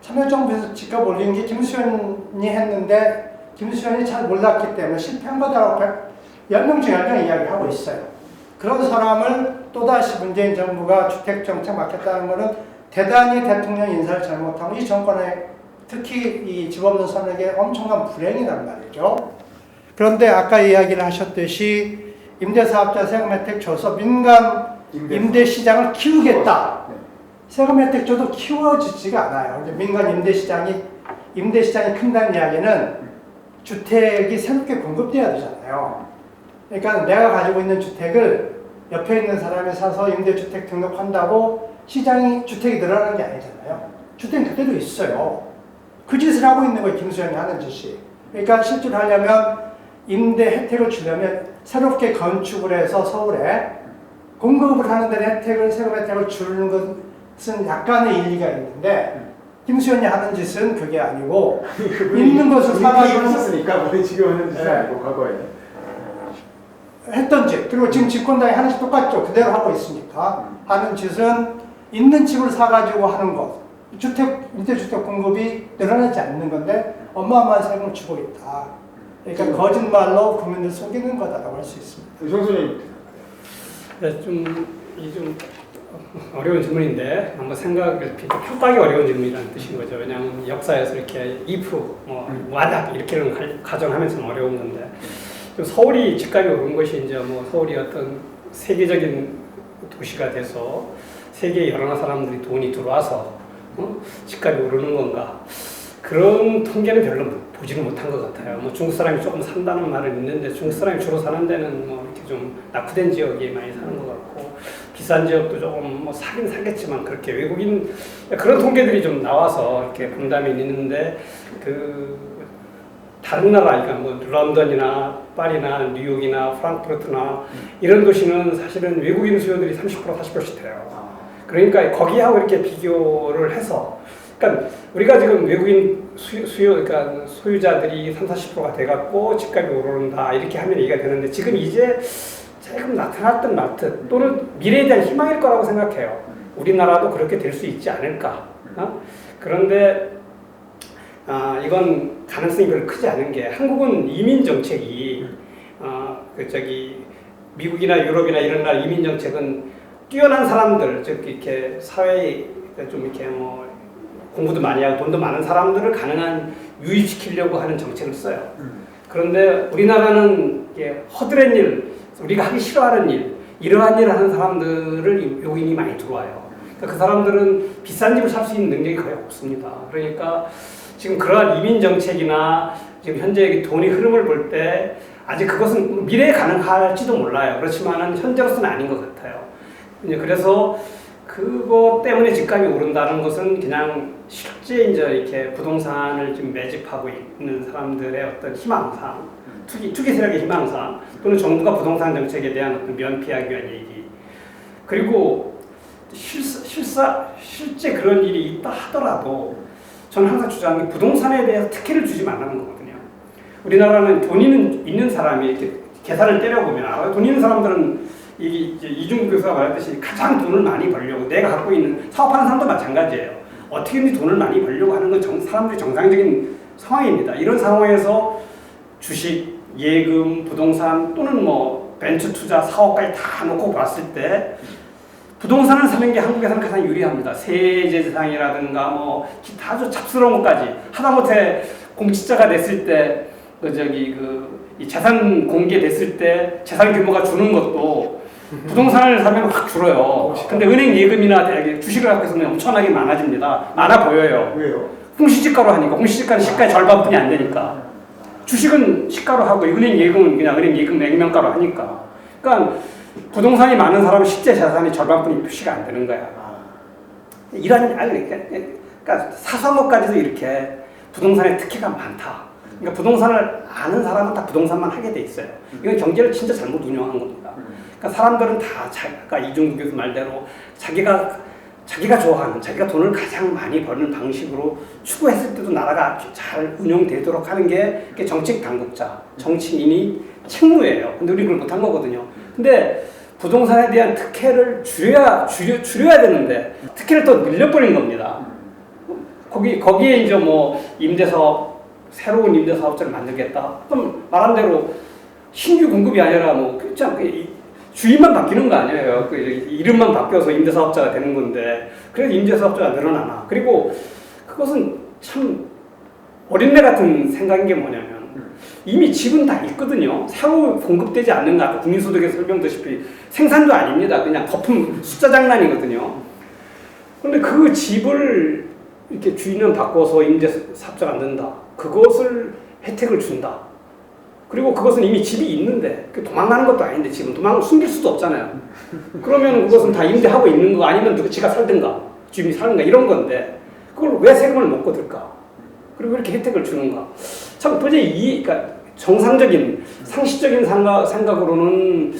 참여정부에서 집값 올린 게 김수현이 했는데 김수현이 잘 몰랐기 때문에 실패한 거다라고 10명 중에 10명 이야기하고 있어요. 그런 사람을 또다시 문재인 정부가 주택정책 맡겠다는 것은 대단히 대통령 인사를 잘못하고 이 정권에 특히 이 집 없는 사람에게 엄청난 불행이란 말이죠. 그런데 아까 이야기를 하셨듯이 임대사업자 세금 혜택 줘서 민간 임대 시장을 키우겠다. 세금 혜택 줘도 키워지지가 않아요. 이제 민간 임대 시장이 큰다는 이야기는 주택이 새롭게 공급돼야 되잖아요. 그러니까 내가 가지고 있는 주택을 옆에 있는 사람이 사서 임대주택 등록한다고 시장이 주택이 늘어나는 게 아니잖아요. 주택은 그대로 있어요. 그 짓을 하고 있는 거예요. 김수현이 하는 짓이. 그러니까 실제로 하려면 임대 혜택을 주려면 새롭게 건축을 해서 서울에 공급을 하는 데는 혜택을, 세금 혜택을 주는 것은 약간의 일리가 있는데 김수현이 하는 짓은 그게 아니고 있는 것을 사가지고 했었으니까 뭐 지금 하는 짓이 네. 아니고 과거에. 했던 짓, 그리고 지금 집권당이 하는 짓 똑같죠. 그대로 하고 있으니까 하는 짓은 있는 집을 사가지고 하는 것. 임대주택 공급이 늘어나지 않는 건데 어마어마한 세금을 주고 있다. 그러니까 거짓말로 국민을 속이는 거다라고 할 수 있습니다. 정수님. 네, 좀 어려운 질문인데 한번 생각을 평가하기 어려운 질문이라는 뜻인 거죠. 왜냐하면 역사에서 이렇게 if, 와닥 이렇게 가정하면서는 어려운 건데 좀 서울이 집값이 오른 것이 이제 뭐 서울이 어떤 세계적인 도시가 돼서 세계 여러 나라 사람들이 돈이 들어와서 집값이 오르는 건가? 그런 통계는 별로 보지는 못한 것 같아요. 뭐 중국 사람이 조금 산다는 말은 있는데 중국 사람이 주로 사는 데는 뭐 이렇게 좀 낙후된 지역에 많이 사는 것 같고 비싼 지역도 조금 뭐 사긴 사겠지만 그렇게 외국인 그런 통계들이 좀 나와서 이렇게 분담이 있는데 그 다른 나라 그러니까 뭐 런던이나 파리나 뉴욕이나 프랑크푸르트나 이런 도시는 사실은 외국인 수요들이 30% 40%씩 돼요. 그러니까 거기하고 이렇게 비교를 해서 그러니까 우리가 지금 외국인 수요, 그러니까 소유자들이 30-40%가 돼갖고 집값이 오른다 이렇게 하면 얘기가 되는데 지금 이제 조금 나타날 듯 말 듯 또는 미래에 대한 희망일 거라고 생각해요. 우리나라도 그렇게 될 수 있지 않을까. 그런데 이건 가능성이 별로 크지 않은 게 한국은 이민 정책이 미국이나 유럽이나 이런 나라 이민 정책은 뛰어난 사람들 즉 이렇게 사회에 좀 이렇게 뭐 공부도 많이 하고 돈도 많은 사람들을 가능한 유입시키려고 하는 정책을 써요. 그런데 우리나라는 허드렛 일, 우리가 하기 싫어하는 일, 이러한 일을 하는 사람들을 요인이 많이 들어와요. 그러니까 그 사람들은 비싼 집을 살 수 있는 능력이 거의 없습니다. 그러니까 지금 그러한 이민 정책이나 지금 현재 돈의 흐름을 볼 때 아직 그것은 미래에 가능할지도 몰라요. 그렇지만은 현재로서는 아닌 것 같아요. 그래서 그것 때문에 집값이 오른다는 것은 그냥 실제 이제 이렇게 부동산을 지금 매집하고 있는 사람들의 어떤 희망상, 투기 세력의 희망상, 또는 정부가 부동산 정책에 대한 어떤 면피하기 위한 얘기. 그리고 실제 그런 일이 있다 하더라도 저는 항상 주장하는 게 부동산에 대해서 특혜를 주지 말라는 거거든요. 우리나라는 돈 있는 사람이 이렇게 계산을 때려보면 알아요. 돈 있는 사람들은 이게 이중국 교수가 말했듯이 가장 돈을 많이 벌려고 내가 갖고 있는 사업하는 사람도 마찬가지예요. 어떻게든지 돈을 많이 벌려고 하는 건 사람들이 정상적인 상황입니다. 이런 상황에서 주식, 예금, 부동산 또는 뭐 벤처 투자, 사업까지 다 놓고 봤을 때 부동산을 사는 게 한국에서는 가장 유리합니다. 세제 대상이라든가 뭐 기타 아주 잡스러운 것까지 하다못해 공직자가 됐을 때 이 재산 공개됐을 때 재산 규모가 주는 것도 부동산을 사면 확 줄어요. 근데 은행 예금이나 주식을 갖고 있으면 엄청나게 많아집니다. 많아 보여요. 왜요? 홍시지가로 하니까. 홍시지가는 시가의 절반뿐이 안 되니까. 주식은 시가로 하고 은행 예금은 그냥 은행 예금 액면가로 하니까. 그러니까 부동산이 많은 사람은 실제 재산이 절반뿐이 표시가 안 되는 거야. 그러니까 사소한 것까지도 이렇게 부동산의 특혜가 많다. 그러니까 부동산을 아는 사람은 다 부동산만 하게 돼 있어요. 이건 경제를 진짜 잘못 운영한 겁니다. 그러니까 사람들은 다 아까 이중국 교수 말대로 자기가 좋아하는, 자기가 돈을 가장 많이 버는 방식으로 추구했을 때도 나라가 잘 운영되도록 하는 게 정책 당국자, 정치인이 책무예요. 근데 우리 그걸 못한 거거든요. 근데 부동산에 대한 특혜를 줄여야 되는데 특혜를 더 늘려버린 겁니다. 거기에 이제 뭐 새로운 임대사업자를 만들겠다. 그럼 말한 대로 신규 공급이 아니라 주인만 바뀌는 거 아니에요. 이름만 바뀌어서 임대사업자가 되는 건데 그래서 임대사업자가 늘어나나. 그리고 그것은 참 어린애 같은 생각인 게 뭐냐면 이미 집은 다 있거든요. 새로 공급되지 않는 거 아까 국민소득에서 설명드렸다시피 생산도 아닙니다. 그냥 거품 숫자 장난이거든요. 그런데 그 집을 이렇게 주인은 바꿔서 임대사업자가 만든다. 그것을 혜택을 준다. 그리고 그것은 이미 집이 있는데 도망가는 것도 아닌데 지금 숨길 수도 없잖아요. 그러면 그것은 다 임대하고 있는 거 아니면 누가 지가 살든가 주인이 사는가 이런 건데 그걸 왜 세금을 못 거둘까? 그리고 이렇게 혜택을 주는가? 참 도저히 그러니까 정상적인 상식적인 생각으로는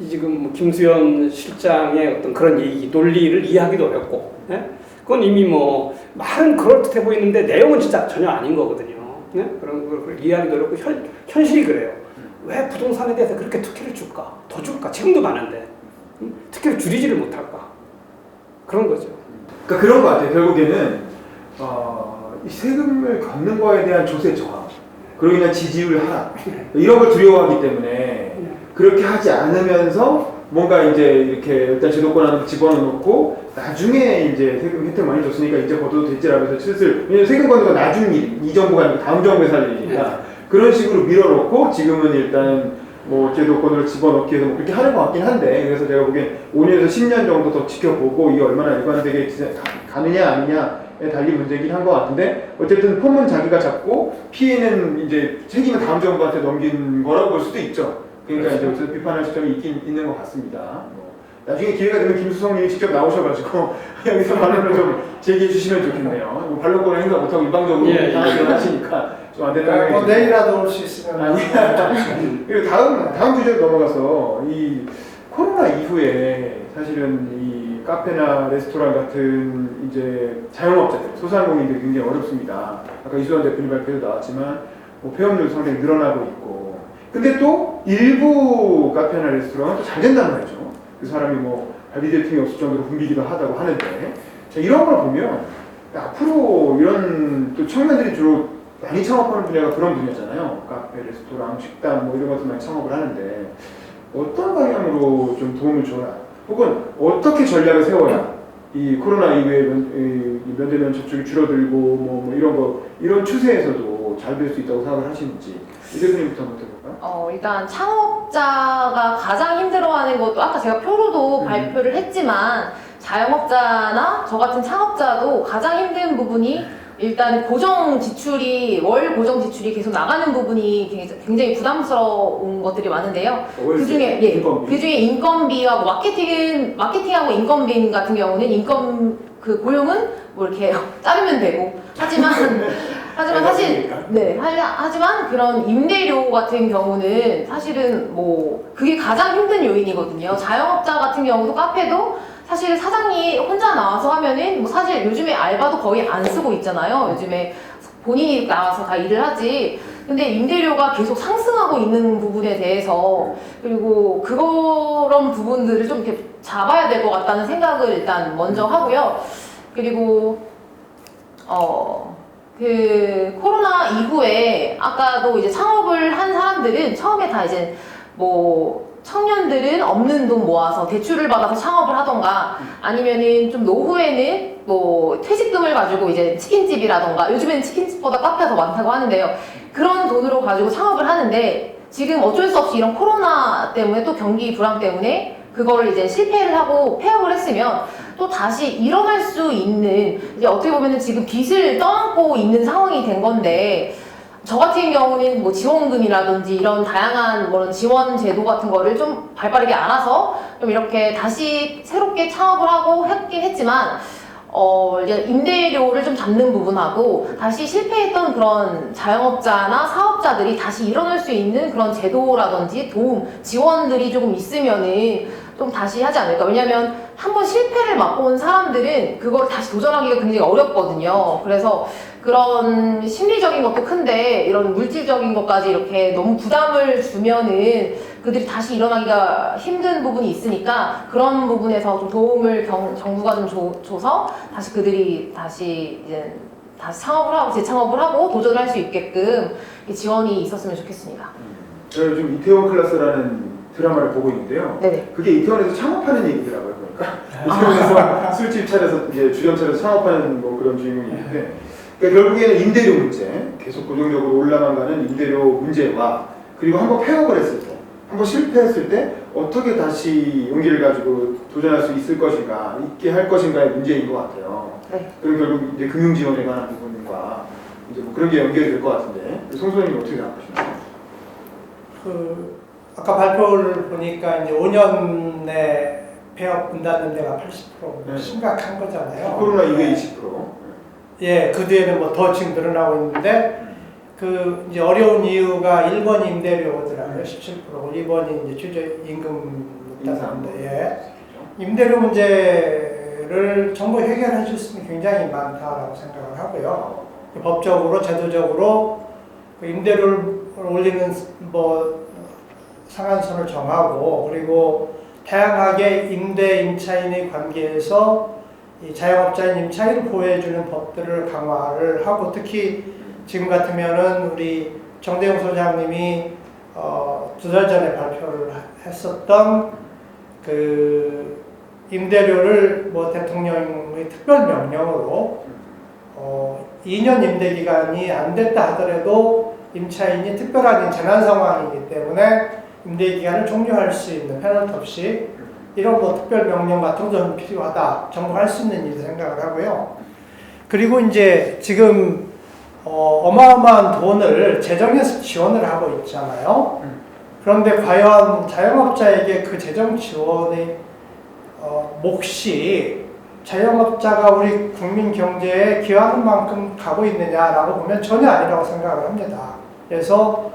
지금 뭐 김수현 실장의 어떤 그런 얘기 논리를 이해하기도 어렵고, 예? 그건 이미 뭐 말은 그럴듯해 보이는데 내용은 진짜 전혀 아닌 거거든요. 예? 그런 걸 이해하기도 어렵고 현실이 그래요. 왜 부동산에 대해서 그렇게 특혜를 줄까? 더 줄까? 지금도 많은데 특혜를 줄이지를 못할까? 그런 거죠. 그러니까 그런 것 같아요. 결국에는 이 세금을 걷는 거에 대한 조세 저항, 그러고 그냥 지지율 하락 이런 걸 두려워하기 때문에 그렇게 하지 않으면서 뭔가 이제 이렇게 일단 제도권 안에 집어넣고 나중에 이제 세금 혜택 많이 줬으니까 이제 걷어도 됐지라면서 슬슬, 왜냐면 세금 걷는 건 나중 일, 이 정부가 아니고 다음 정부에 살 일이니까 그런 식으로 밀어놓고 지금은 일단 뭐 제도권을 집어넣기 위해서 뭐 그렇게 하는 것 같긴 한데, 그래서 제가 보기엔 5년에서 10년 정도 더 지켜보고 이게 얼마나 일관되게 가느냐 아니냐에 달린 문제긴 한 것 같은데, 어쨌든 폼은 자기가 잡고 피해는 이제 책임은 다음 정부한테 넘긴 거라고 볼 수도 있죠. 그러니까 이제 어쨌든 비판할 시점이 있는 것 같습니다. 나중에 기회가 되면 김수성님이 직접 나오셔가지고 여기서 반론을 좀 제기해 주시면 좋겠네요. 뭐 반론권을 행사 못하고 일방적으로 하시니까 좀 안 된다는 뭐 내일이라도 올 수 있으면. 그리고 다음 주제로 넘어가서 이 코로나 이후에 사실은 이 카페나 레스토랑 같은 이제 자영업자들, 소상공인들이 굉장히 어렵습니다. 아까 이수환 대표님 발표도 나왔지만 뭐 폐업률 상당히 늘어나고 있고, 근데 또 일부 카페나 레스토랑은 또 잘 된다는 말이죠. 그 사람이 뭐 발디딜 틈이 없을 정도로 붐비기도 하다고 하는데, 자, 이런 걸 보면 앞으로 이런 또 청년들이 주로 많이 창업하는 분야가 그런 분야잖아요. 카페, 레스토랑, 식당 뭐 이런 것들 많이 창업을 하는데 어떤 방향으로 좀 도움을 줘야, 혹은 어떻게 전략을 세워야 이 코로나 이후에 면대면 접촉이 줄어들고 뭐 이런 추세에서도 잘 될 수 있다고 생각을 하시는지 이 대표님부터 한번 해볼까요? 일단 창업자가 가장 힘들어하는 것도 아까 제가 표로도 발표를 했지만 자영업자나 저 같은 창업자도 가장 힘든 부분이 일단 월 고정 지출이 계속 나가는 부분이 굉장히 부담스러운 것들이 많은데요. 그중에 인건비와 뭐 마케팅하고 인건비 같은 경우는 고용은 뭐 이렇게 자르면 되고 하지만 사실 하지만 그런 임대료 같은 경우는 사실은 뭐 그게 가장 힘든 요인이거든요. 자영업자 같은 경우도 카페도 사실 사장이 혼자 나와서 하면은 뭐 사실 요즘에 알바도 거의 안 쓰고 있잖아요. 요즘에 본인이 나와서 다 일을 하지. 근데 임대료가 계속 상승하고 있는 부분에 대해서, 그리고 그런 부분들을 좀 이렇게 잡아야 될 것 같다는 생각을 일단 먼저 하고요. 그리고 그 코로나 이후에 아까도 이제 창업을 한 사람들은 처음에 다 이제 뭐 청년들은 없는 돈 모아서 대출을 받아서 창업을 하던가, 아니면은 좀 노후에는 뭐 퇴직금을 가지고 이제 치킨집이라던가, 요즘에는 치킨집보다 카페가 더 많다고 하는데요. 그런 돈으로 가지고 창업을 하는데, 지금 어쩔 수 없이 이런 코로나 때문에 또 경기 불황 때문에 그거를 이제 실패를 하고 폐업을 했으면 또 다시 일어날 수 있는, 이제 어떻게 보면은 지금 빚을 떠안고 있는 상황이 된 건데, 저 같은 경우는 뭐 지원금이라든지 이런 다양한 뭐 지원 제도 같은 거를 좀 발빠르게 알아서 좀 이렇게 다시 새롭게 창업을 하고 했긴 했지만, 이제 임대료를 좀 잡는 부분하고 다시 실패했던 그런 자영업자나 사업자들이 다시 일어날 수 있는 그런 제도라든지 지원들이 조금 있으면은 좀 다시 하지 않을까. 왜냐면 한번 실패를 맛본 사람들은 그걸 다시 도전하기가 굉장히 어렵거든요. 그래서 그런 심리적인 것도 큰데 이런 물질적인 것까지 이렇게 너무 부담을 주면은 그들이 다시 일어나기가 힘든 부분이 있으니까, 그런 부분에서 좀 도움을 정부가 좀 줘서 다시 그들이 다시 창업을 하고 재창업을 하고 도전을 할 수 있게끔 지원이 있었으면 좋겠습니다. 제가 요즘 이태원 클래스라는 드라마를 보고 있는데요. 네네. 그게 이태원에서 창업하는 얘기더라고요. 그러니까 이태원에서 술집 차려서 이제 주점 차려서 창업하는 뭐 그런 주인공이 있는데, 그러니까 결국에는 임대료 문제, 계속 고정적으로 올라만 가는 임대료 문제와, 그리고 한번 폐업을 했을 때, 한번 실패했을 때 어떻게 다시 용기를 가지고 도전할 수 있을 것인가, 있게 할 것인가의 문제인 것 같아요. 네. 그리고 결국 이제 금융 지원에 관한 부분과 이제 뭐 그런 게 연결이 될 것 같은데 송 소장님 어떻게 생각하시나요? 아까 발표를 보니까 이제 5년 내 폐업 분담는 데가 80% 네. 심각한 거잖아요. 코로나 이후에 네. 20%. 예, 그 뒤에는 뭐 더 지금 늘어나고 있는데 그 이제 어려운 이유가 1번이 임대료더라고요. 17%고 2번이 이제 최저임금 묻다는데 예. 임대료 문제를 정부 해결해 줄 수 있는 굉장히 많다라고 생각을 하고요. 법적으로 제도적으로 그 임대료를 올리는 뭐 상한선을 정하고 그리고 다양하게 임대 임차인의 관계에서 이 자영업자인 임차인을 보호해주는 법들을 강화를 하고 특히 지금 같으면은 우리 정대용 소장님이 2달 전에 발표를 했었던 그 임대료를 뭐 대통령의 특별 명령으로 2년 임대 기간이 안 됐다 하더라도 임차인이 특별한 재난 상황이기 때문에 임대 기간을 종료할 수 있는 페널티 없이 이런 뭐 특별 명령 같은 것도 필요하다. 정부가 할 수 있는 일을 생각을 하고요. 그리고 이제 지금 어마어마한 돈을 재정에서 지원을 하고 있잖아요. 그런데 과연 자영업자에게 그 재정 지원의 몫이 자영업자가 우리 국민 경제에 기여하는 만큼 가고 있느냐라고 보면 전혀 아니라고 생각을 합니다. 그래서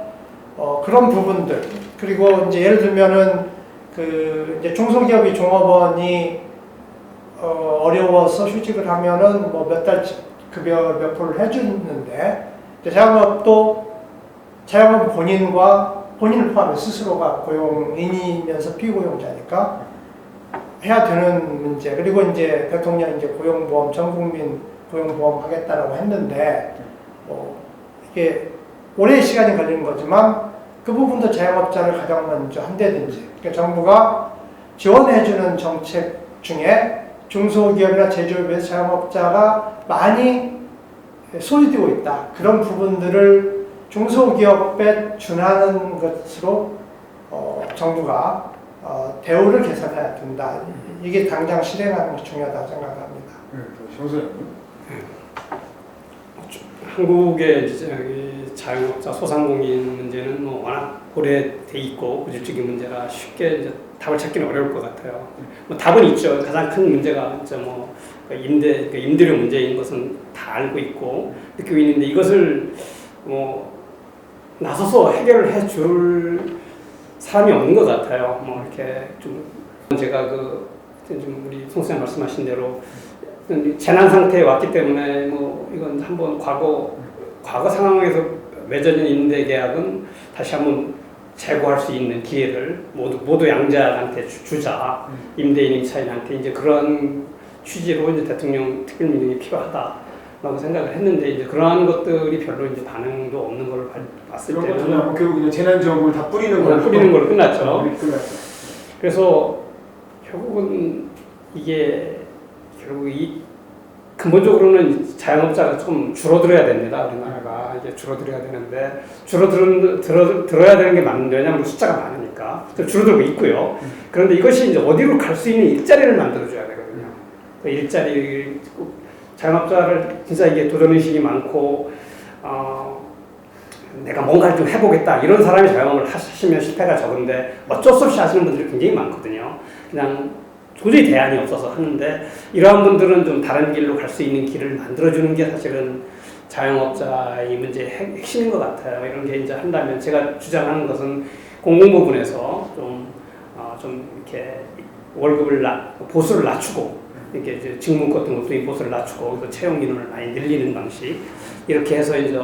그런 부분들 그리고 이제 예를 들면은 그 이제 중소기업이 종업원이 어려워서 휴직을 하면은 뭐 몇 달 급여 몇 프로를 해주는데 자영업도 자영업 본인을 포함해 스스로가 고용인이면서 피고용자니까 해야 되는 문제 그리고 이제 대통령이 이제 고용보험 전 국민 고용보험 하겠다라고 했는데 이게 오랜 시간이 걸리는 거지만 그 부분도 자영업자를 가장 먼저 한다든지 그러니까 정부가 지원해주는 정책 중에 중소기업이나 제조업에서 자영업자가 많이 소외되고 있다. 그런 부분들을 중소기업에 준하는 것으로 정부가 대우를 개선해야 된다. 이게 당장 실행하는 게 중요하다고 생각합니다. 한국의 자영업자 소상공인 문제는 뭐 워낙 오래돼 있고 고질적인 문제라 쉽게 이제 답을 찾기는 어려울 것 같아요. 뭐 답은 있죠. 가장 큰 문제가 이제 뭐 임대료 문제인 것은 다 알고 있고 느끼고 있는데 이것을 뭐 나서서 해결을 해줄 사람이 없는 것 같아요. 뭐 이렇게 좀 제가 좀 우리 송 선생님 말씀하신 대로 재난 상태에 왔기 때문에 뭐 이건 한번 과거 상황에서 맺어진 임대 계약은 다시 한번 재고할 수 있는 기회를 모두 양자한테 주자. 임대인 임차인한테 이제 그런 취지로 이제 대통령 특별명령이 필요하다라고 생각을 했는데 이제 그러한 것들이 별로 이제 반응도 없는 걸 봤을 때는 결국 그냥 재난지원금을 다 뿌리는 걸로 끝났죠. 끝났죠. 그래서 결국은 이게 결국 근본적으로는 자영업자가 좀 줄어들어야 됩니다. 우리나라가 이게 줄어들어야 되는데 들어야 되는 게 맞는데 왜냐하면 숫자가 많으니까 줄어들고 있고요. 그런데 이것이 이제 어디로 갈 수 있는 일자리를 만들어줘야 되거든요. 그 일자리 자영업자를 진짜 이게 도전의식이 많고 내가 뭔가를 좀 해보겠다 이런 사람이 자영업을 하시면 실패가 적은데 어쩔 수 없이 하시는 분들이 굉장히 많거든요. 그냥 도저히 대안이 없어서 하는데 이러한 분들은 좀 다른 길로 갈 수 있는 길을 만들어주는 게 사실은 자영업자의 문제의 핵심인 것 같아요. 이런 게 이제 한다면 제가 주장하는 것은 공공부문에서 좀 이렇게 월급을 보수를 낮추고 이렇게 이제 직무 같은 것도 보수를 낮추고 채용 인원을 많이 늘리는 방식 이렇게 해서 이제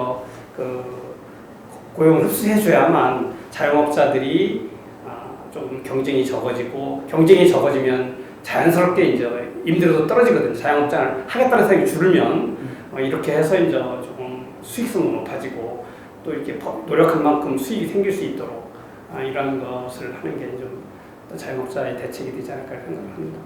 고용을 흡수해줘야만 자영업자들이 좀 경쟁이 적어지고 경쟁이 적어지면 자연스럽게 이제 임대료도 떨어지거든요. 자영업자를 하겠다는 생각이 줄으면 이렇게 해서 이제 조금 수익성도 높아지고 또 이렇게 노력한 만큼 수익이 생길 수 있도록 이런 것을 하는 게 좀 자영업자의 대책이 되지 않을까 생각합니다.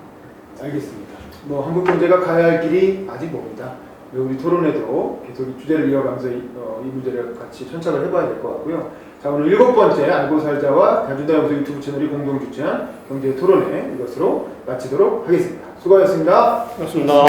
알겠습니다. 뭐 한국 경제가 가야 할 길이 아직 멉니다. 우리 토론에도 계속 이 주제를 이어가면서 이 문제를 같이 천착을 해봐야 될 것 같고요. 자, 오늘 7번째 알고 살자와 다준다연구소 유튜브 채널이 공동 주최한 경제 토론회 이것으로 마치도록 하겠습니다. 수고하셨습니다. 고맙습니다.